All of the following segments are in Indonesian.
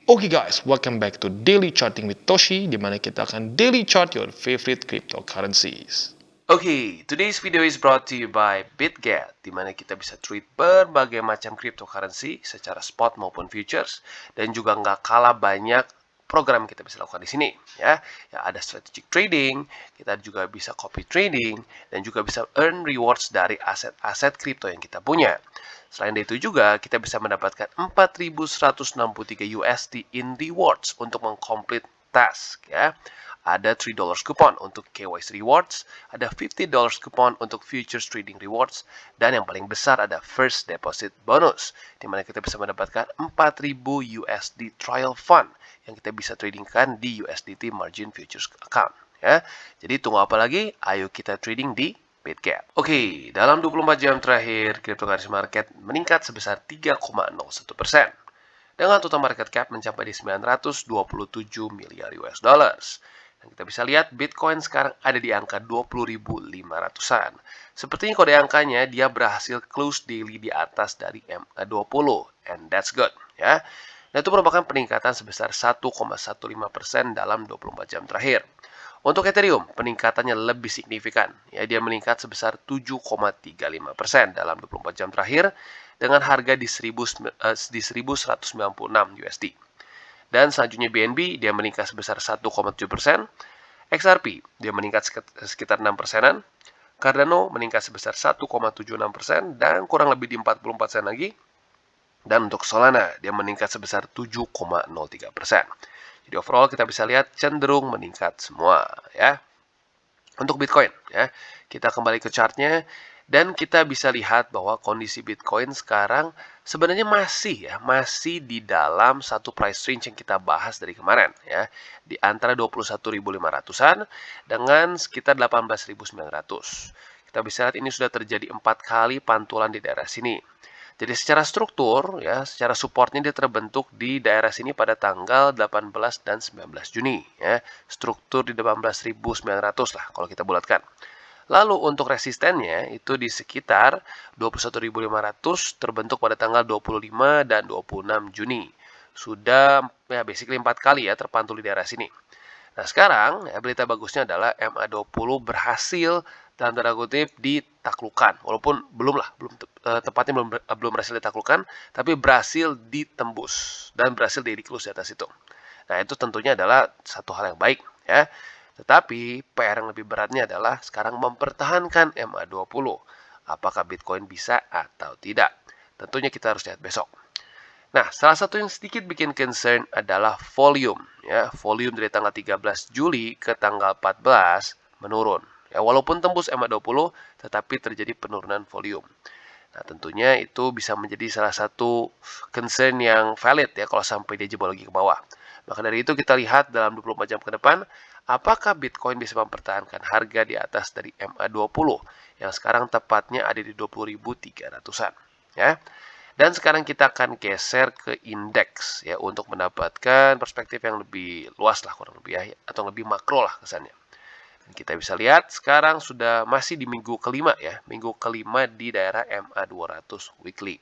Oke guys, welcome back to Daily Charting with Toshi, di mana kita akan daily chart your favorite cryptocurrencies. Today's video is brought to you by BitGet, di mana kita bisa trade berbagai macam cryptocurrency secara spot maupun futures, dan juga nggak kalah banyak program yang kita bisa lakukan di sini. Ya, ada strategic trading, kita juga bisa copy trading, dan juga bisa earn rewards dari aset-aset crypto yang kita punya. Selain itu juga, kita bisa mendapatkan 4.163 USD in rewards untuk mengkomplit task. Ya. Ada $3 coupon untuk KYC rewards, ada $50 coupon untuk futures trading rewards, dan yang paling besar ada first deposit bonus, di mana kita bisa mendapatkan 4.000 USD trial fund yang kita bisa tradingkan di USDT margin futures account. Ya. Jadi tunggu apa lagi? Ayo kita trading di BitGet. Dalam 24 jam terakhir, cryptocurrency market meningkat sebesar 3,01%. Dengan total market cap mencapai di 927 miliar US dollars. Dan kita bisa lihat Bitcoin sekarang ada di angka 20.500-an. Sepertinya kode angkanya dia berhasil close daily di atas dari MA20, and that's good, ya. Dan itu merupakan peningkatan sebesar 1,15% dalam 24 jam terakhir. Untuk Ethereum, peningkatannya lebih signifikan. Ya, dia meningkat sebesar 7,35% dalam 24 jam terakhir dengan harga di 1.196 USD. Dan selanjutnya BNB, dia meningkat sebesar 1,7%. XRP, dia meningkat sekitar 6%-an. Cardano meningkat sebesar 1,76% dan kurang lebih di 44 sen lagi. Dan untuk Solana, dia meningkat sebesar 7,03%. Jadi overall kita bisa lihat cenderung meningkat semua, ya. Untuk Bitcoin, ya, kita kembali ke chartnya dan kita bisa lihat bahwa kondisi Bitcoin sekarang sebenarnya masih di dalam satu price range yang kita bahas dari kemarin, ya, di antara 21.500-an dengan sekitar 18.900. Kita bisa lihat ini sudah terjadi 4 kali pantulan di daerah sini. Jadi secara struktur, ya, secara supportnya dia terbentuk di daerah sini pada tanggal 18 dan 19 Juni. Ya. Struktur di 18.900 lah kalau kita bulatkan. Lalu untuk resistennya itu di sekitar 21.500 terbentuk pada tanggal 25 dan 26 Juni. Sudah ya basically 4 kali ya terpantul di daerah sini. Nah sekarang ya, berita bagusnya adalah MA20 berhasil dalam tanda kutip ditaklukkan, walaupun tepatnya belum berhasil ditaklukkan, tapi berhasil ditembus dan berhasil daily close di atas itu. Nah itu tentunya adalah satu hal yang baik, ya. Tetapi PR yang lebih beratnya adalah sekarang mempertahankan MA20. Apakah Bitcoin bisa atau tidak? Tentunya kita harus lihat besok. Nah, salah satu yang sedikit bikin concern adalah volume. Ya, volume dari tanggal 13 Juli ke tanggal 14 menurun. Ya, walaupun tembus MA20, tetapi terjadi penurunan volume. Nah, tentunya itu bisa menjadi salah satu concern yang valid ya kalau sampai dia jebol lagi ke bawah. Maka dari itu kita lihat dalam 24 jam ke depan, apakah Bitcoin bisa mempertahankan harga di atas dari MA20 yang sekarang tepatnya ada di 20.300-an. Ya. Dan sekarang kita akan geser ke indeks ya untuk mendapatkan perspektif yang lebih luas lah kurang lebih ya atau lebih makro lah kesannya. Dan kita bisa lihat sekarang sudah masih di minggu kelima ya, minggu kelima di daerah MA200 weekly.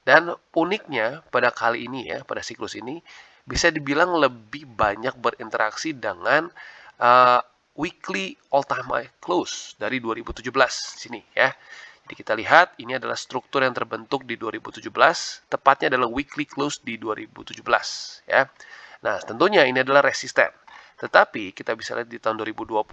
Dan uniknya pada kali ini ya, pada siklus ini bisa dibilang lebih banyak berinteraksi dengan weekly all time high close dari 2017 sini ya. Jadi kita lihat ini adalah struktur yang terbentuk di 2017, tepatnya adalah weekly close di 2017 ya. Nah, tentunya ini adalah resisten. Tetapi kita bisa lihat di tahun 2020,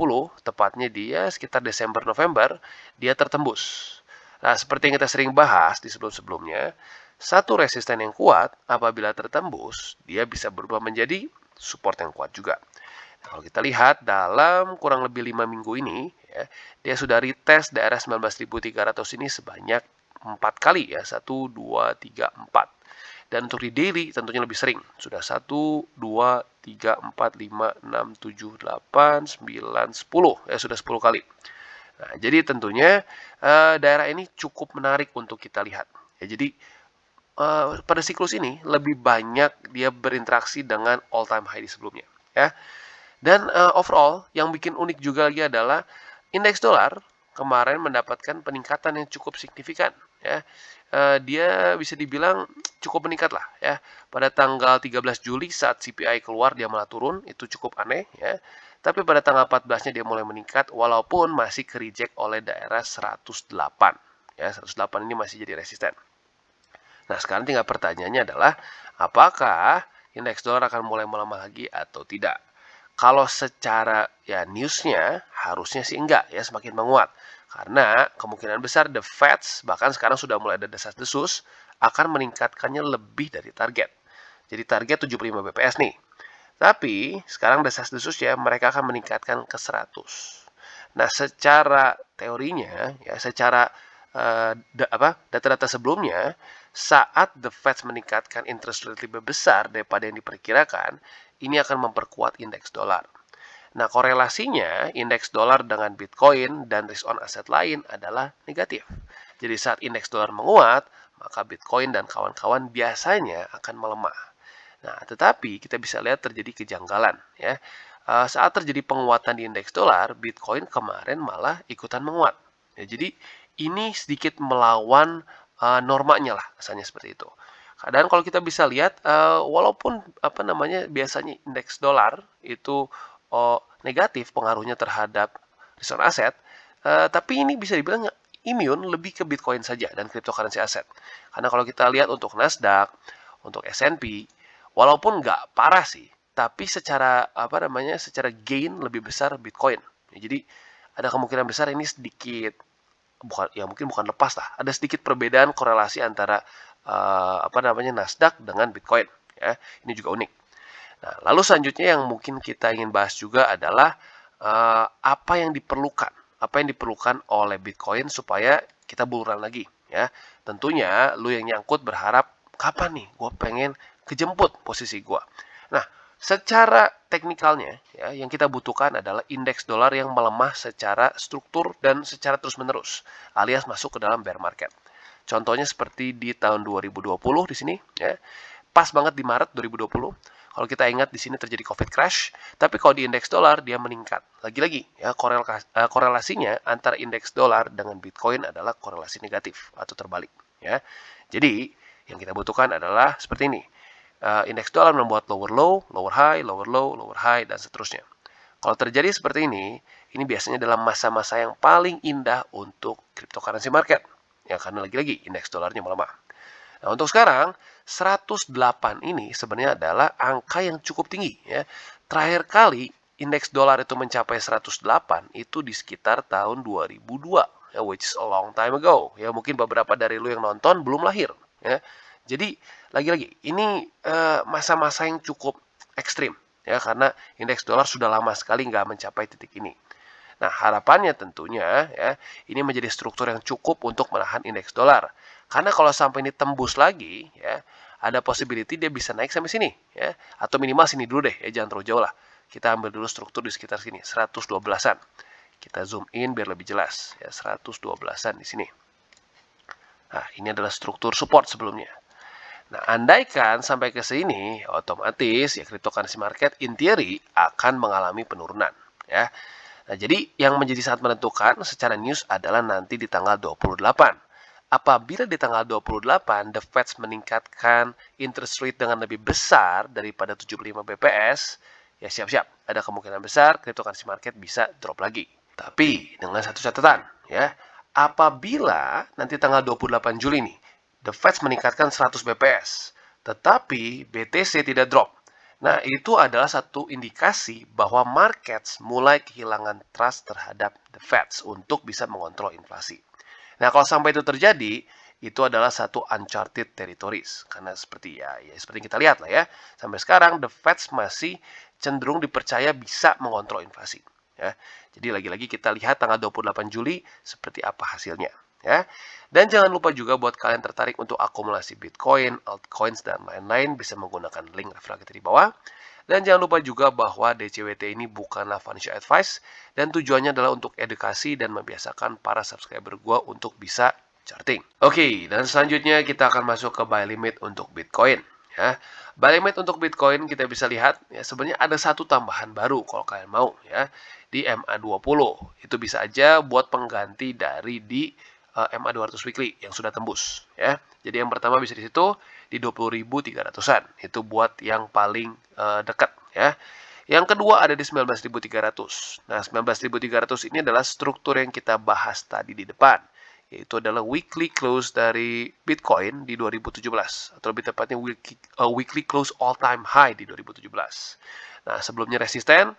tepatnya dia sekitar Desember-November, dia tertembus. Nah, seperti yang kita sering bahas di sebelum-sebelumnya, satu resisten yang kuat apabila tertembus, dia bisa berubah menjadi support yang kuat juga. Nah, kalau kita lihat dalam kurang lebih 5 minggu ini, ya, dia sudah retest daerah 19.300 ini sebanyak 4 kali ya, 1, 2, 3, 4. Dan untuk di daily tentunya lebih sering. Sudah 1, 2, 3, 4, 5, 6, 7, 8, 9, 10. Ya, sudah 10 kali. Nah, jadi tentunya daerah ini cukup menarik untuk kita lihat. Ya, jadi pada siklus ini lebih banyak dia berinteraksi dengan all time high di sebelumnya. Ya. Dan overall yang bikin unik juga lagi adalah indeks dolar kemarin mendapatkan peningkatan yang cukup signifikan. ya, dia bisa dibilang cukup meningkat lah ya. Pada tanggal 13 Juli saat CPI keluar dia malah turun, itu cukup aneh ya. Tapi pada tanggal 14-nya dia mulai meningkat walaupun masih ke-reject oleh daerah 108. Ya, 108 ini masih jadi resisten. Nah, sekarang tinggal pertanyaannya adalah apakah indeks dolar akan mulai melemah lagi atau tidak? Kalau secara ya newsnya harusnya sih enggak ya, semakin menguat. Karena kemungkinan besar the Fed bahkan sekarang sudah mulai ada desas-desus akan meningkatkannya lebih dari target. Jadi target 75 bps nih. Tapi sekarang desas-desus ya mereka akan meningkatkan ke 100. Nah, secara teorinya ya secara data-data sebelumnya saat the Fed meningkatkan interest rate lebih besar daripada yang diperkirakan, ini akan memperkuat indeks dolar. Nah, korelasinya indeks dolar dengan Bitcoin dan risk on aset lain adalah negatif. Jadi saat indeks dolar menguat, maka Bitcoin dan kawan-kawan biasanya akan melemah. Nah, tetapi kita bisa lihat terjadi kejanggalan ya. Saat terjadi penguatan di indeks dolar, Bitcoin kemarin malah ikutan menguat. Ya, jadi ini sedikit melawan normanya lah, misalnya seperti itu. Dan kalau kita bisa lihat, walaupun biasanya indeks dolar itu negatif pengaruhnya terhadap return aset, tapi ini bisa dibilang imun lebih ke Bitcoin saja dan cryptocurrency aset. Karena kalau kita lihat untuk Nasdaq, untuk S&P, walaupun nggak parah sih, tapi secara secara gain lebih besar Bitcoin. Ya, jadi ada kemungkinan besar ini sedikit mungkin bukan lepas lah. Ada sedikit perbedaan korelasi antara Nasdaq dengan Bitcoin. Ya, ini juga unik. Nah, lalu selanjutnya yang mungkin kita ingin bahas juga adalah apa yang diperlukan oleh Bitcoin supaya kita buluran lagi. Ya, tentunya lu yang nyangkut berharap kapan nih gue pengen kejemput posisi gue. Nah, secara teknikalnya ya yang kita butuhkan adalah indeks dolar yang melemah secara struktur dan secara terus-menerus alias masuk ke dalam bear market. Contohnya seperti di tahun 2020 di sini ya. Pas banget di Maret 2020. Kalau kita ingat di sini terjadi COVID crash, tapi kalau di indeks dolar dia meningkat. Lagi-lagi ya korelasinya antara indeks dolar dengan Bitcoin adalah korelasi negatif atau terbalik ya. Jadi yang kita butuhkan adalah seperti ini. Indeks dolar membuat lower low, lower high, lower low, lower high dan seterusnya. Kalau terjadi seperti ini biasanya dalam masa-masa yang paling indah untuk cryptocurrency market. Ya karena lagi-lagi indeks dolarnya melemah. Nah, untuk sekarang 108 ini sebenarnya adalah angka yang cukup tinggi ya. Terakhir kali indeks dolar itu mencapai 108 itu di sekitar tahun 2002 ya, which is a long time ago. Ya mungkin beberapa dari lu yang nonton belum lahir ya. Jadi lagi-lagi ini masa-masa yang cukup ekstrim ya karena indeks dolar sudah lama sekali nggak mencapai titik ini. Nah, harapannya tentunya ya, ini menjadi struktur yang cukup untuk menahan indeks dolar. Karena kalau sampai ini tembus lagi ya, ada possibility dia bisa naik sampai sini ya, atau minimal sini dulu deh ya, jangan terlalu jauh lah. Kita ambil dulu struktur di sekitar sini, 112-an. Kita zoom in biar lebih jelas ya, 112-an di sini. Nah, ini adalah struktur support sebelumnya. Nah, andaikan sampai ke sini, otomatis ya cryptocurrency market in theory akan mengalami penurunan ya. Nah, jadi yang menjadi sangat menentukan secara news adalah nanti di tanggal 28. Apabila di tanggal 28 The Fed meningkatkan interest rate dengan lebih besar daripada 75 bps, ya siap-siap ada kemungkinan besar cryptocurrency market bisa drop lagi. Tapi dengan satu catatan ya, apabila nanti tanggal 28 Juli nih The Fed meningkatkan 100 bps, tetapi BTC tidak drop. Nah, itu adalah satu indikasi bahwa markets mulai kehilangan trust terhadap the Fed untuk bisa mengontrol inflasi. Nah, kalau sampai itu terjadi, itu adalah satu uncharted territories. Karena seperti seperti yang kita lihat lah ya. Sampai sekarang, the Fed masih cenderung dipercaya bisa mengontrol inflasi. Ya. Jadi lagi-lagi kita lihat tanggal 28 Juli seperti apa hasilnya. Ya. Dan jangan lupa juga buat kalian tertarik untuk akumulasi Bitcoin, altcoins, dan lain-lain bisa menggunakan link referral kita di bawah. Dan jangan lupa juga bahwa DCWT ini bukanlah financial advice dan tujuannya adalah untuk edukasi dan membiasakan para subscriber gua untuk bisa charting. Oke, dan selanjutnya kita akan masuk ke buy limit untuk Bitcoin. Ya, buy limit untuk Bitcoin kita bisa lihat ya sebenarnya ada satu tambahan baru kalau kalian mau ya di MA20. Itu bisa aja buat pengganti dari di MA 200 weekly yang sudah tembus ya. Jadi yang pertama bisa di situ di 20.300-an. Itu buat yang paling dekat ya. Yang kedua ada di 19.300. Nah, 19.300 ini adalah struktur yang kita bahas tadi di depan, yaitu adalah weekly close dari Bitcoin di 2017 atau lebih tepatnya weekly close all time high di 2017. Nah, sebelumnya resisten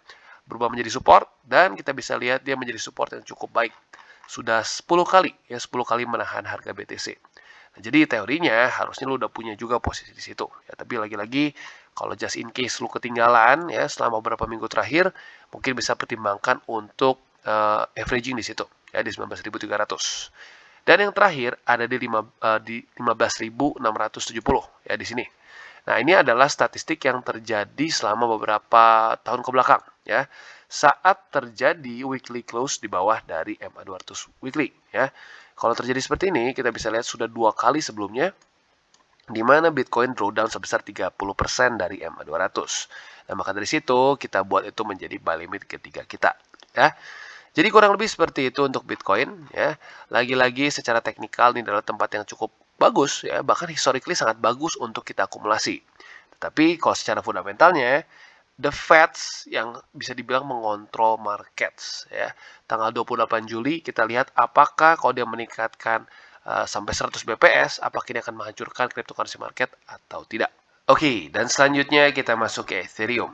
berubah menjadi support dan kita bisa lihat dia menjadi support yang cukup baik. Sudah 10 kali ya, 10 kali menahan harga BTC. Nah, jadi teorinya harusnya lu udah punya juga posisi di situ ya, tapi lagi-lagi kalau just in case lu ketinggalan ya selama beberapa minggu terakhir, mungkin bisa pertimbangkan untuk averaging di situ ya di 19.300. Dan yang terakhir ada di 15.670 ya di sini. Nah, ini adalah statistik yang terjadi selama beberapa tahun ke belakang ya. Saat terjadi weekly close di bawah dari MA 200 weekly ya. Kalau terjadi seperti ini, kita bisa lihat sudah 2 kali sebelumnya di mana Bitcoin drawdown sebesar 30% dari MA 200. Nah, maka dari situ kita buat itu menjadi buy limit ketiga kita ya. Jadi kurang lebih seperti itu untuk Bitcoin ya. Lagi-lagi secara teknikal ini adalah tempat yang cukup bagus ya, bahkan historically sangat bagus untuk kita akumulasi. Tetapi kalau secara fundamentalnya, the Feds yang bisa dibilang mengontrol markets ya. Tanggal 28 Juli kita lihat apakah kalau dia meningkatkan sampai 100 bps, apakah ini akan menghancurkan cryptocurrency market atau tidak. Oke, dan selanjutnya kita masuk ke Ethereum.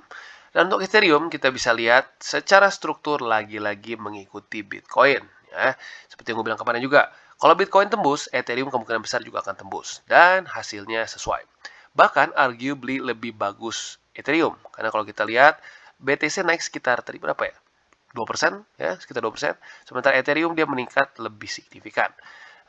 Dan untuk Ethereum kita bisa lihat secara struktur lagi-lagi mengikuti Bitcoin ya. Seperti yang gue bilang kemarin juga, kalau Bitcoin tembus, Ethereum kemungkinan besar juga akan tembus dan hasilnya sesuai. Bahkan arguably lebih bagus Ethereum karena kalau kita lihat BTC naik sekitar tadi berapa ya? 2% ya, sekitar 2%. Sementara Ethereum dia meningkat lebih signifikan.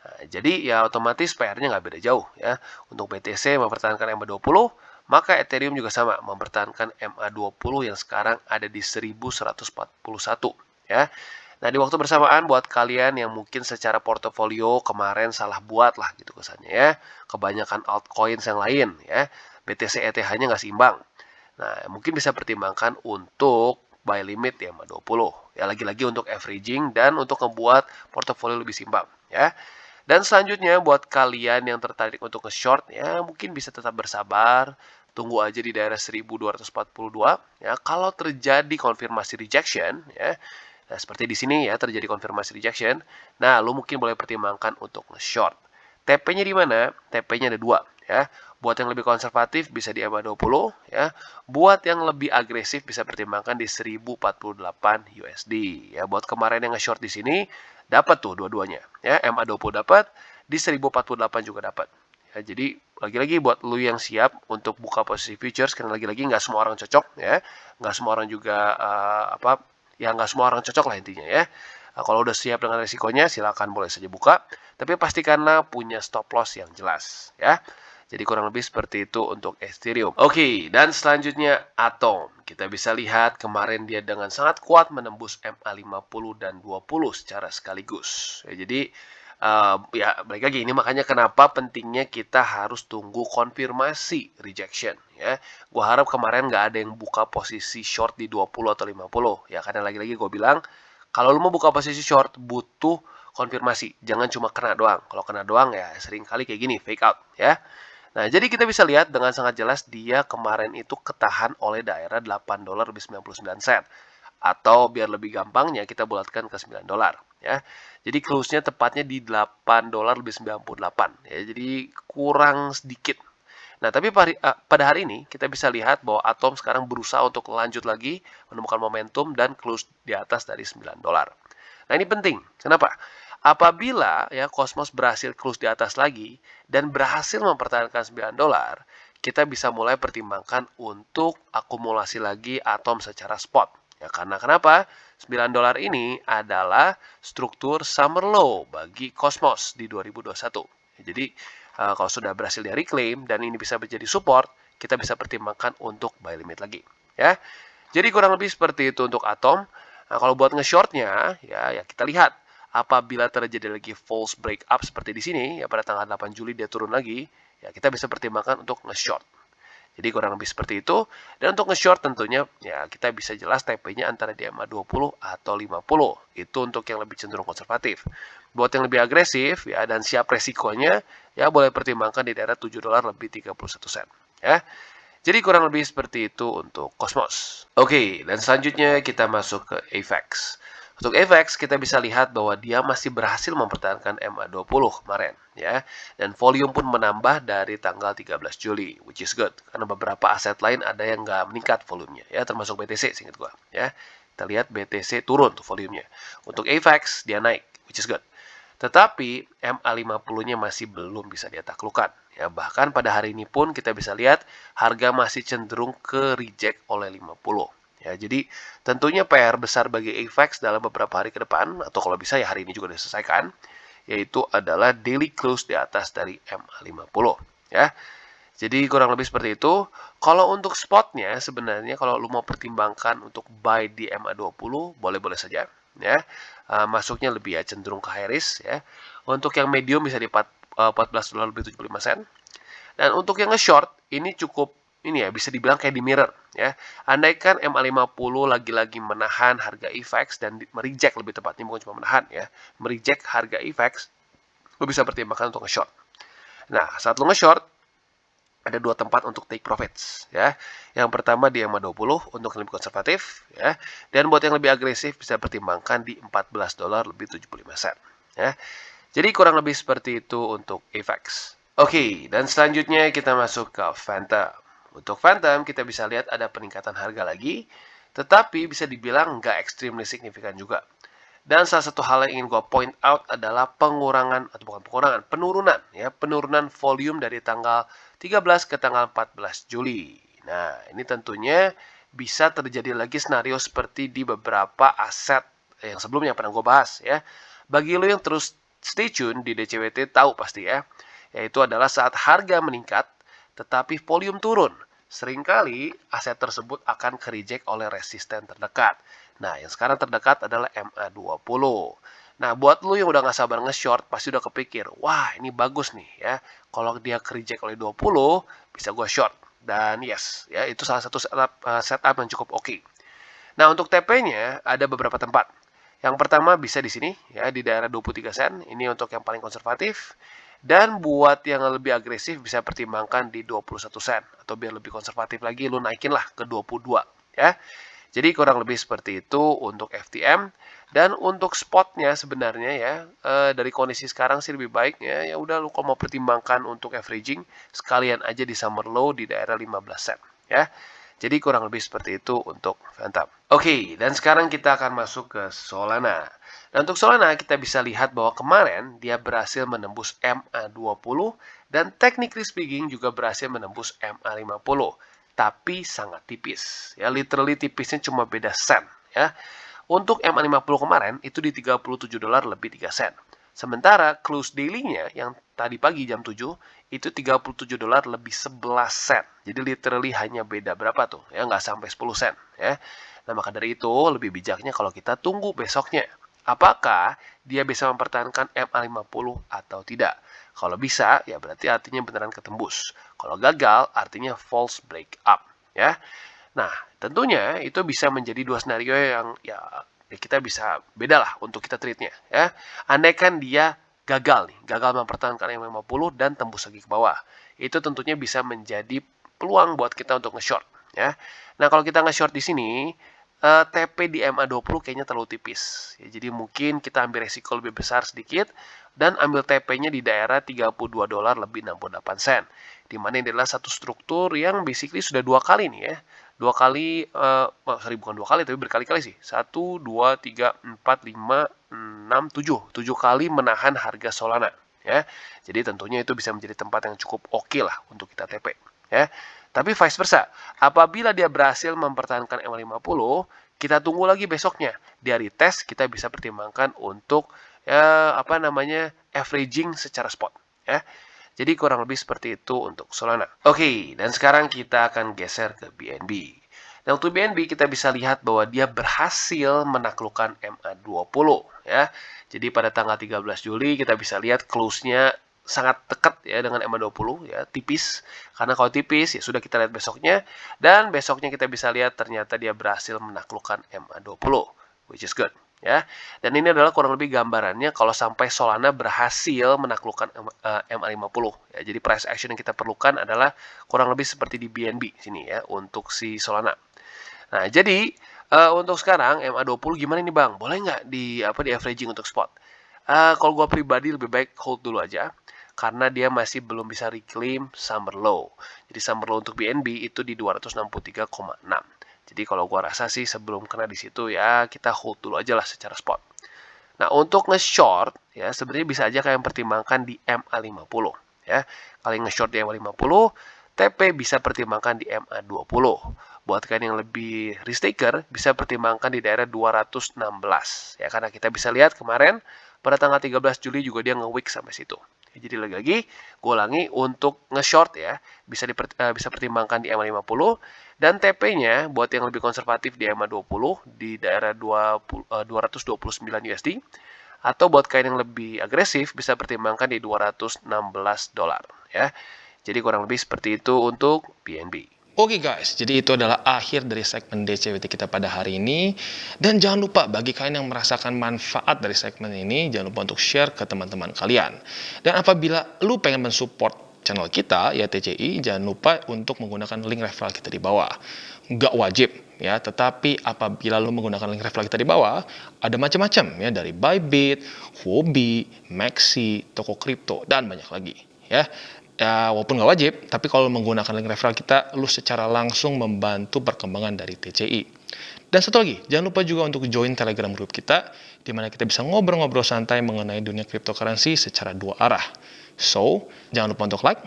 Nah, jadi ya otomatis PR-nya nggak beda jauh ya. Untuk BTC mempertahankan MA20, maka Ethereum juga sama mempertahankan MA20 yang sekarang ada di 1141 ya. Nah, di waktu bersamaan buat kalian yang mungkin secara portofolio kemarin salah buat lah gitu kesannya ya. Kebanyakan altcoins yang lain ya. BTC ETH-nya nggak seimbang. Nah, mungkin bisa pertimbangkan untuk buy limit ya MA20. Ya, lagi-lagi untuk averaging dan untuk membuat portofolio lebih seimbang ya. Dan selanjutnya buat kalian yang tertarik untuk nge-short ya mungkin bisa tetap bersabar, tunggu aja di daerah 1242 ya. Kalau terjadi konfirmasi rejection ya. Nah, seperti di sini ya terjadi konfirmasi rejection. Nah, lu mungkin boleh pertimbangkan untuk nge-short. TP-nya di mana? TP-nya ada 2 ya. Buat yang lebih konservatif bisa di MA20 ya. Buat yang lebih agresif bisa pertimbangkan di 1048 USD ya. Buat kemarin yang nge-short di sini dapat tuh dua-duanya ya. MA20 dapat, di 1048 juga dapat. Ya, jadi lagi-lagi buat lu yang siap untuk buka posisi futures karena lagi-lagi nggak semua orang cocok ya. Nggak semua orang juga ya nggak semua orang cocok lah intinya ya. Nah, kalau udah siap dengan resikonya silakan boleh saja buka, tapi pastikanlah punya stop loss yang jelas ya. Jadi kurang lebih seperti itu untuk Ethereum. Oke, dan selanjutnya Atom. Kita bisa lihat kemarin dia dengan sangat kuat menembus MA50 dan 20 secara sekaligus. Ya, jadi ya balik lagi ini makanya kenapa pentingnya kita harus tunggu konfirmasi rejection ya. Gua harap kemarin nggak ada yang buka posisi short di 20 atau 50 ya, karena lagi-lagi gue bilang kalau lu mau buka posisi short butuh konfirmasi, jangan cuma kena doang. Kalau kena doang ya sering kali kayak gini fake out ya. Nah, jadi kita bisa lihat dengan sangat jelas dia kemarin itu ketahan oleh daerah $8.99. Atau biar lebih gampangnya kita bulatkan ke $9 ya. Jadi close-nya tepatnya di $8.98 ya. Jadi kurang sedikit. Nah, tapi pada hari ini kita bisa lihat bahwa Atom sekarang berusaha untuk lanjut lagi menemukan momentum dan close di atas dari $9. Nah, ini penting. Kenapa? Apabila ya Cosmos berhasil close di atas lagi dan berhasil mempertahankan $9, kita bisa mulai pertimbangkan untuk akumulasi lagi Atom secara spot. Ya, karena kenapa? $9 ini adalah struktur summer low bagi Cosmos di 2021. Ya, jadi kalau sudah berhasil di reclaim dan ini bisa menjadi support, kita bisa pertimbangkan untuk buy limit lagi. Ya, jadi kurang lebih seperti itu untuk Atom. Nah, kalau buat nge-shortnya, ya kita lihat apabila terjadi lagi false breakup seperti di sini, ya pada tanggal 8 Juli dia turun lagi, ya kita bisa pertimbangkan untuk nge-short. Jadi kurang lebih seperti itu. Dan untuk nge-short tentunya ya kita bisa jelas TP-nya antara di MA 20 atau 50. Itu untuk yang lebih cenderung konservatif. Buat yang lebih agresif ya dan siap resikonya ya boleh pertimbangkan di daerah 7 dolar lebih 31 sen ya. Jadi kurang lebih seperti itu untuk Cosmos. Oke, dan selanjutnya kita masuk ke AVAX. Untuk AVAX kita bisa lihat bahwa dia masih berhasil mempertahankan MA20 kemarin ya. Dan volume pun menambah dari tanggal 13 Juli, which is good. Karena beberapa aset lain ada yang nggak meningkat volumenya ya, termasuk BTC seingat gua ya. Kita lihat BTC turun tuh volumenya. Untuk AVAX dia naik, which is good. Tetapi MA50-nya masih belum bisa dia taklukkan. Ya, bahkan pada hari ini pun kita bisa lihat harga masih cenderung ke reject oleh 50. Ya, jadi tentunya PR besar bagi AVAX dalam beberapa hari ke depan, atau kalau bisa ya hari ini juga diselesaikan, yaitu adalah daily close di atas dari MA50. Ya, jadi kurang lebih seperti itu. Kalau untuk spotnya sebenarnya kalau lu mau pertimbangkan untuk buy di MA20 boleh-boleh saja ya. Masuknya lebih ya cenderung ke high risk ya. Untuk yang medium bisa di 14 dolar lebih 75 sen. Dan untuk yang nge-short ini cukup ini ya bisa dibilang kayak di mirror ya. Andaikan MA50 lagi-lagi menahan harga AVAX dan mereject lebih tepatnya bukan cuma menahan ya, mereject harga AVAX, lu bisa pertimbangkan untuk nge-short. Nah, saat lu nge-short ada dua tempat untuk take profits ya. Yang pertama di MA20 untuk yang lebih konservatif ya. Dan buat yang lebih agresif bisa pertimbangkan di 14 dolar lebih 75 sen ya. Jadi kurang lebih seperti itu untuk AVAX. Oke, dan selanjutnya kita masuk ke Phantom. Untuk Phantom kita bisa lihat ada peningkatan harga lagi, tetapi bisa dibilang nggak extremely signifikan juga. Dan salah satu hal yang ingin gue point out adalah pengurangan, atau bukan pengurangan, penurunan ya, penurunan volume dari tanggal 13 ke tanggal 14 Juli. Nah, ini tentunya bisa terjadi lagi skenario seperti di beberapa aset yang sebelumnya pernah gue bahas ya. Bagi lo yang terus stay tune di DCWT tahu pasti ya, yaitu adalah saat harga meningkat tetapi volume turun. Seringkali aset tersebut akan ke-reject oleh resisten terdekat. Nah, yang sekarang terdekat adalah MA20. Nah, buat lu yang udah nggak sabar nge-short, pasti udah kepikir, wah ini bagus nih ya. Kalau dia ke-reject oleh 20, bisa gue short. Dan yes, ya itu salah satu setup yang cukup oke. Nah, untuk TP-nya ada beberapa tempat. Yang pertama bisa di sini, ya di daerah 23 sen. Ini untuk yang paling konservatif. Dan buat yang lebih agresif bisa pertimbangkan di 21 sen. Atau biar lebih konservatif lagi, lu naikin lah ke 22. Ya. Jadi kurang lebih seperti itu untuk FTM. Dan untuk spotnya sebenarnya ya, dari kondisi sekarang sih lebih baik ya. Ya udah lu kalau mau pertimbangkan untuk averaging, sekalian aja di summer low di daerah 15 sen. Ya. Jadi kurang lebih seperti itu untuk Phantom. Oke, dan sekarang kita akan masuk ke Solana. Dan untuk Solana kita bisa lihat bahwa kemarin dia berhasil menembus MA20 dan technically speaking juga berhasil menembus MA50. Tapi sangat tipis. Ya, literally tipisnya cuma beda sen. Ya. Untuk MA50 kemarin itu di 37 dolar lebih 3 sen. Sementara close daily-nya yang tadi pagi jam 7 itu 37 dolar lebih 11 sen. Jadi literally hanya beda berapa tuh? Ya nggak sampai 10 sen ya. Nah, maka dari itu lebih bijaknya kalau kita tunggu besoknya. Apakah dia bisa mempertahankan MA50 atau tidak? Kalau bisa, ya berarti artinya beneran ketembus. Kalau gagal, artinya false break up ya. Nah, tentunya itu bisa menjadi dua skenario yang ya kita bisa beda lah untuk kita treatnya ya. Andaikan dia gagal nih, gagal mempertahankan M50 dan tembus lagi ke bawah. Itu tentunya bisa menjadi peluang buat kita untuk nge-short ya. Nah, kalau kita nge-short di sini TP di MA20 kayaknya terlalu tipis. Ya, jadi mungkin kita ambil resiko lebih besar sedikit dan ambil TP-nya di daerah 32 dolar lebih 68 sen. Di mana ini adalah satu struktur yang basically sudah dua kali nih ya. Dua kali, bukan dua kali tapi berkali-kali sih. 1, 2, 3, 4, 5, 6, 7. 7 kali menahan harga Solana ya. Jadi tentunya itu bisa menjadi tempat yang cukup oke lah untuk kita TP ya. Tapi vice versa, apabila dia berhasil mempertahankan MA50, kita tunggu lagi besoknya. Dia retest, kita bisa pertimbangkan untuk averaging secara spot ya. Jadi kurang lebih seperti itu untuk Solana. Oke, dan sekarang kita akan geser ke BNB. Dan untuk BNB kita bisa lihat bahwa dia berhasil menaklukkan MA20 ya. Jadi pada tanggal 13 Juli kita bisa lihat close-nya sangat dekat ya dengan EMA20 ya, tipis. Karena kalau tipis ya sudah kita lihat besoknya, dan besoknya kita bisa lihat ternyata dia berhasil menaklukkan EMA20, which is good ya. Dan ini adalah kurang lebih gambarannya kalau sampai Solana berhasil menaklukkan MA50 ya. Jadi price action yang kita perlukan adalah kurang lebih seperti di BNB sini ya untuk si Solana. Nah, jadi untuk sekarang MA20 gimana nih Bang? Boleh nggak di averaging untuk spot? Kalau gue pribadi lebih baik hold dulu aja, karena dia masih belum bisa reclaim summer low. Jadi summer low untuk BNB itu di 263,6. Jadi kalau gue rasa sih sebelum kena di situ ya kita hold dulu aja lah secara spot. Nah, untuk nge-short ya sebenarnya bisa aja kalian pertimbangkan di MA50 ya. Kalian nge-short di MA50, TP bisa pertimbangkan di MA20. Buat kalian yang lebih risk taker bisa pertimbangkan di daerah 216 ya, karena kita bisa lihat kemarin pada tanggal 13 Juli juga dia nge-wick sampai situ. Ya, jadi lagi-lagi gue ulangi, untuk nge-short ya bisa pertimbangkan di MA50, dan TP-nya buat yang lebih konservatif di MA20 di daerah 229 USD, atau buat kalian yang lebih agresif bisa pertimbangkan di 216 dolar ya. Jadi kurang lebih seperti itu untuk BNB. Oke guys, jadi itu adalah akhir dari segmen DCWT kita pada hari ini. Dan jangan lupa bagi kalian yang merasakan manfaat dari segmen ini, jangan lupa untuk share ke teman-teman kalian. Dan apabila lu pengen mensupport channel kita, ya TCI, jangan lupa untuk menggunakan link referral kita di bawah. Nggak wajib ya, tetapi apabila lu menggunakan link referral kita di bawah, ada macam-macam ya, dari Bybit, Huobi, Maxi, toko kripto, dan banyak lagi ya. Ya, walaupun nggak wajib, tapi kalau menggunakan link referral kita, lu secara langsung membantu perkembangan dari TCI. Dan satu lagi, jangan lupa juga untuk join Telegram group kita, di mana kita bisa ngobrol-ngobrol santai mengenai dunia cryptocurrency secara dua arah. So, jangan lupa untuk like,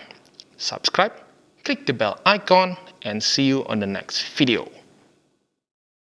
subscribe, klik the bell icon, and see you on the next video.